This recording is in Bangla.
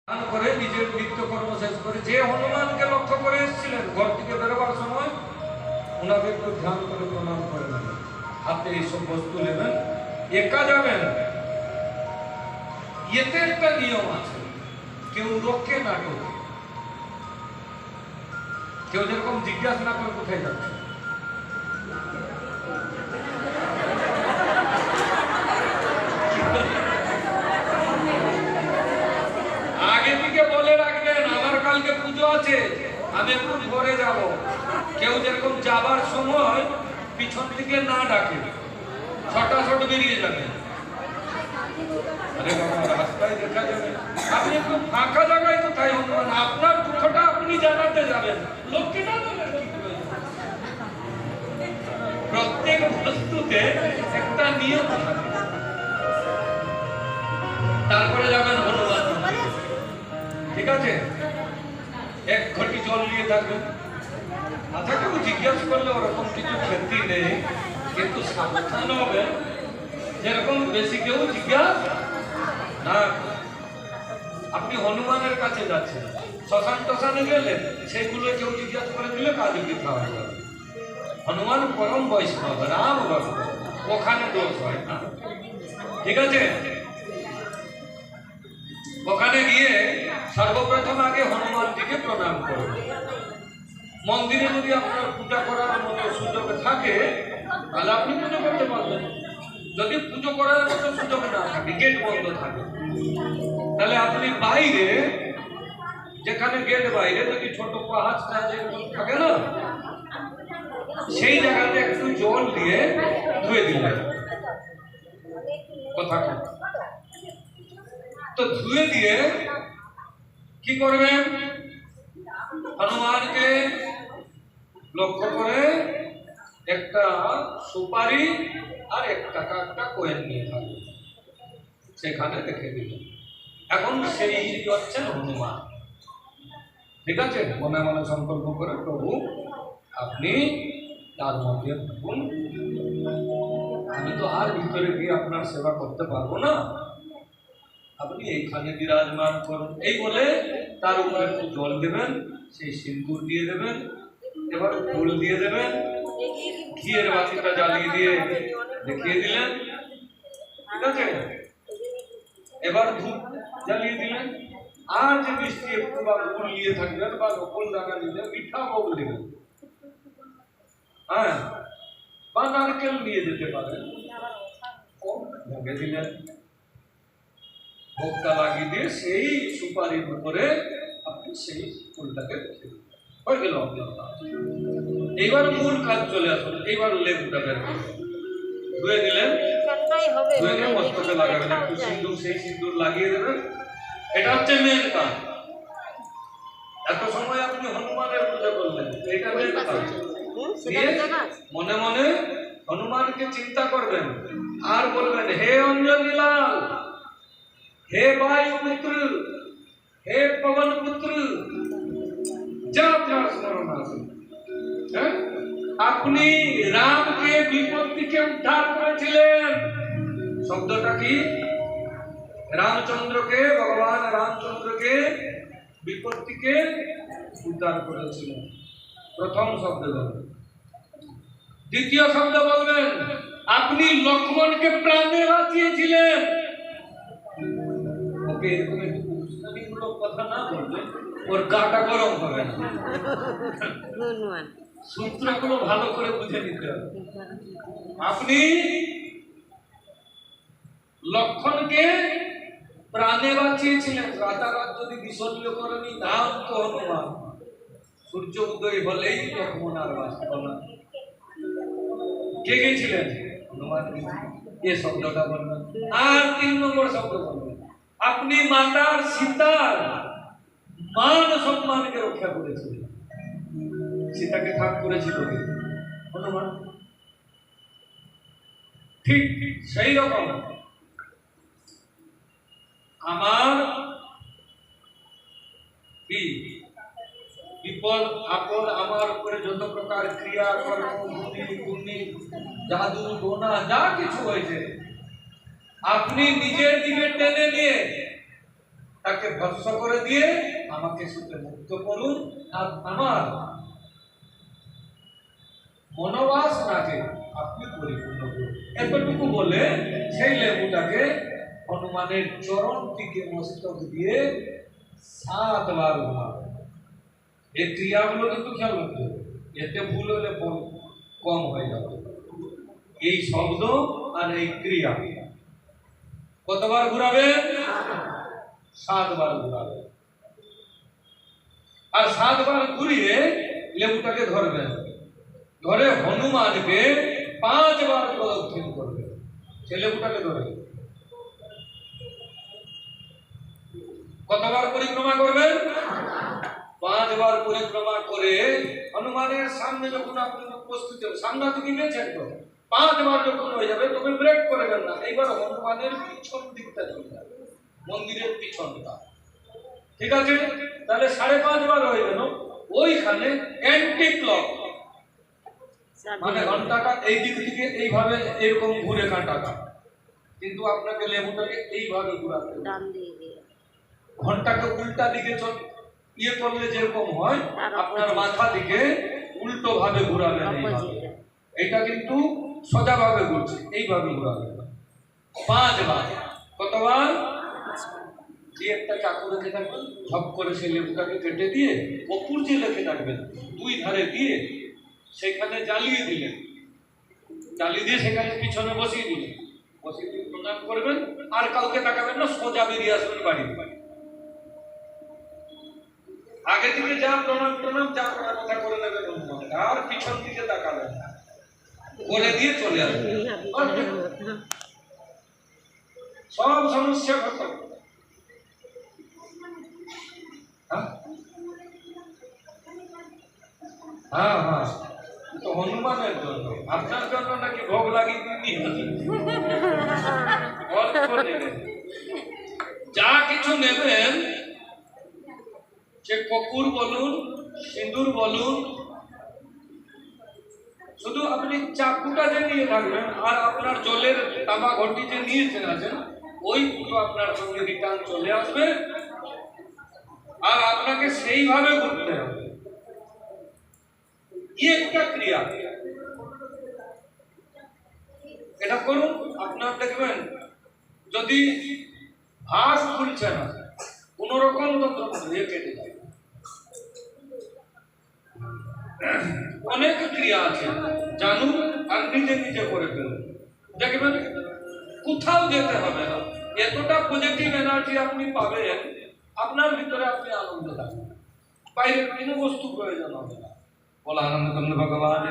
করে নিজের নিত্যকর্ম শেষ করে যে হনুমানকে লক্ষ্য করে এসেছিলেন, ঘর থেকে বেরোবার সময় ওনাকে একটু ধ্যান করে প্রণাম করে নেবেন, হাতে এইসব বস্তু নেবেন, একা যাবেন। এতে একটা নিয়ম আছে, কেউ রোকে না টোকে, কেউ যেরকম জিজ্ঞাসা না করে কোথায় যাচ্ছে। আগে থেকে বলে রাখবেন আমার কালকে পুজো আছে, আমি একটু পরে যাব। কেউ যেরকম যাবার সময় পিছন থেকে না ডাকে, ছটাছট বেরিয়ে যাবে। আরে বাবা, রাস্তায় দেখা যাবে, আপনি একটু ফাঁকা জায়গায় কোথায় হনুমান, আপনার দুঃখটা আপনি জানাতে যাবেন, লোককে না বলে। প্রত্যেক বস্তুতে একটা নিয়ম থাকে। তারপরে যাবেন হনুমান, ঠিক আছে? এক ঘটি জল নিয়ে থাকবেন। আচ্ছা, কেউ জিজ্ঞেস করলে ওরকম কিছু ক্ষতি নেই, কিন্তু সাবধান হবে যেরকম বেশি কেউ জিজ্ঞাসা না। আপনি হনুমানের কাছে যাচ্ছেন, শ্মশান টশানে গেলেন, সেগুলো কেউ জিজ্ঞাসা করে দিলে কাজে বৃথা হয়ে যাবে। হনুমান পরম বৈষ্ণব, রাম ভক্ত, ওখানে দোষ হয় না, ঠিক আছে? ওখানে গিয়ে সর্বপ্রথম আগে হনুমানজিকে প্রণাম করবেন। মন্দিরে যদি আপনার পূজা করার মতো সুযোগ থাকে তাহলে আপনি পুজো করতে পারবেন। যদি পুজো করার মতো সুযোগ না থাকে, গেট বন্ধ থাকে, তাহলে আপনি বাইরে, যেখানে গেট বাইরে যদি ছোট পাহাড় থাকে না, সেই জায়গাতে একটু জল দিয়ে ধুয়ে দিলেন। কথা তো ধুয়ে দিয়ে কি করবেন? হনুমানকে লক্ষ্য করে একটা সুপারি আর 1 টাকা একটা কয়েন নিয়ে থাকবে, সেখানে রেখে দিলেন। এখন সেই হচ্ছেন হনুমান, ঠিক আছে? মনে মনে সংকল্প করে, প্রভু আপনি তার মধ্যে থাকুন, আমি তো আর ভিতরে গিয়ে আপনার সেবা করতে পারবো না, আপনি এইখানে বিরাজমান করুন। এই বলে তার উপরে একটু জল দেবেন, সেই সিন্দুর দিয়ে দেবেন, এবার ফুল দিয়ে দেবেন, ঘিয়ের বাতিটা জ্বালিয়ে দিয়ে দেখিয়ে দিলেন, ঠিক আছে? এবার ধূপ জ্বালিয়ে দিলেন, আর যে মিষ্টি একটু বা ফুল নিয়ে থাকবেন বা নকল দানা নিলে মিঠা ভোগ দেবেন, হ্যাঁ, বা নারকেল নিয়ে যেতে পারেন, ভোগে দিলেন। ভোগটা লাগিয়ে দিয়ে সেই সুপারির উপরে আপনি সেই ফুলটাকে রেখে দিলেন, হয়ে গেল আপনার কাজ। এইবার মূল কাজ চলে আসুন। এইবার লেবুটা বের করবেন, ধুয়ে দিলেন, ধুয়ে মস্তকে লাগাবেন, একটু সিঁদুর, সেই সিঁদুর লাগিয়ে দেবেন। এটা হচ্ছে মেন কাজ। এত সময় আপনি হনুমানের পূজা করলেন, এটা মেন কাজ। মনে মনে হনুমানকে চিন্তা করবেন আর বলবেন, হে অঞ্জলি লাল, हे वायु पुत्र, हे पवन पुत्र, যা আপনার স্মরণ আছে, আপনি রামকে বিপত্তিকে উদ্ধার করেছিলেন। শব্দটা কি? রামচন্দ্রকে, ভগবান রামচন্দ্রকে বিপত্তিকে উদ্ধার করেছিলেন, প্রথম শব্দ বলবেন। দ্বিতীয় শব্দ বলবেন, আপনি লক্ষ্মণকে প্রাণে বাঁচিয়েছিলেন। ওকে এরকম একটু উৎসাহমূলক কথা না বললে ওর গাটা গরম হবে না। সূত্রগুলো ভালো করে বুঝে নিতে হবে। আপনি লক্ষণকে প্রাণে বাঁচিয়েছিলেন। রাতারাত যদি বিসর্জ করেনি, নাম তো হনুমান। সূর্য উদয় হলেই লক্ষ্মণ আর বাঁচত না। কে গেছিলেন? হনুমান। এ শব্দটা বলবেন। আর 3 নম্বর শব্দ বলবেন, আপনি মাতার সীতার মান সম্মানকে রক্ষা করেছিলেন। সীতাকে ঠাক করেছিল হনুমান। ঠিক সেই রকম আমার বিপদ আপদ, আমার উপরে যত প্রকার ক্রিয়া কর্ম, বুদ্ধি গুণী, জাদু টোনা যা কিছু হয়েছে, আপনি নিজের দিকে টেনে নিয়ে তাকে ধ্বংস করে দিয়ে আমাকে সুখে মুক্ত করুন, আর আমার মনোবাসনাকে আপনি পরিপূর্ণ করুন। এতটুকু বলে সেই লেবুটাকে হনুমানের চরণ থেকে মস্তক দিয়ে 7 বার ঘোরাবেন। এই ক্রিয়াগুলো কিন্তু খেয়াল রাখতে হবে, এতে ভুল হলে কম হয়ে যাবে। এই শব্দ আর এই ক্রিয়া কতবার ঘুরাবেন? 7 বার ঘুরাবেন। আর 7 বার ঘুরিয়ে লেবুটাকে ধরবেন, ধরে হনুমানকে 5 বার প্রদক্ষিণ করবেন। সে লেবুটাকে ধরে কতবার পরিক্রমা করবেন? 5 বার পরিক্রমা করে হনুমানের সামনে যখন আপনি উপস্থিত হবেন, সামনে থেকে নিয়েছেন তো 5 বার যখন হয়ে যাবে তবে ব্রেক করবেন না, এইবার হনুমানের পিছন দিকটা চলে যাবে, মন্দিরের পিছনটা। ঠিক আছে, তাহলে 5.5 বার হয়ে গেল। ওইখানে অ্যান্টি ক্লক মানে ঘন্টাটা এই দিক থেকে এইভাবে এরকম ঘুরে কাঁটাটা, কিন্তু আপনাকে লেবুটাকে এইভাবে ঘুরাতে হবে। ঘন্টাকে উল্টা দিকে করলে যেরকম হয়, আপনার মাথা দিকে উল্টো ভাবে ঘুরাবেন। এইটা কিন্তু সোজা ভাবে ঘুরছে, এইভাবে ঘুরাবেন 5 বার। কতবার? যে একটা চাকু রেখে থাকবেন, ঝপ করে সেই লেবুটাকে কেটে দিয়ে অপুর যে লেখে থাকবেন 2 ধারে দিয়ে সেখানে জ্বালিয়ে দিলেন, জ্বালিয়ে দিয়ে সেখানে পিছনে বসিয়ে দিলেন, বসিয়ে দিয়ে প্রণাম করবেন, আর কাউকে তাকাবেন না, সোজা বেরিয়ে আসবেন বাড়ি। আগে থেকে যা প্রণাম যা করার কথা করে নেবেন, আর পিছন দিকে তাকাবেন না, করে দিয়ে চলে আসবেন। সব সমস্যা খতম। হ্যাঁ হ্যাঁ, তো হনুমানের জন্য, আপনার জন্য নাকি ভোগ লাগিয়ে দিয়ে অল্প নেবেন। যা কিছু নেবেন, সে কপুর বলুন, সিঁদুর বলুন, শুধু আপনি চাকুটা যে নিয়ে থাকবেন আর আপনার জলের তামা ঘটি যে নিয়েছেন আছেন, ওই দুটো আপনার সঙ্গে রিটার্ন চলে আসবে, আর আপনাকে সেইভাবে করতে হবে। একটা ক্রিয়া এটা করুন, আপনার দেখবেন যদি ভাস খুলছে না, কোন রকম কেটে যায়। অনেক ক্রিয়া আছে, জানুন আর নিজে নিজে করে ফেলুন, দেখবেন কোথাও যেতে হবে না। এতটা পজিটিভ এনার্জি আপনি পাবেন, আপনার ভিতরে আপনি আনন্দ থাকবেন, বাইরের কোনো বস্তু প্রয়োজন হবে না। বলা আনন্দ ভগবান।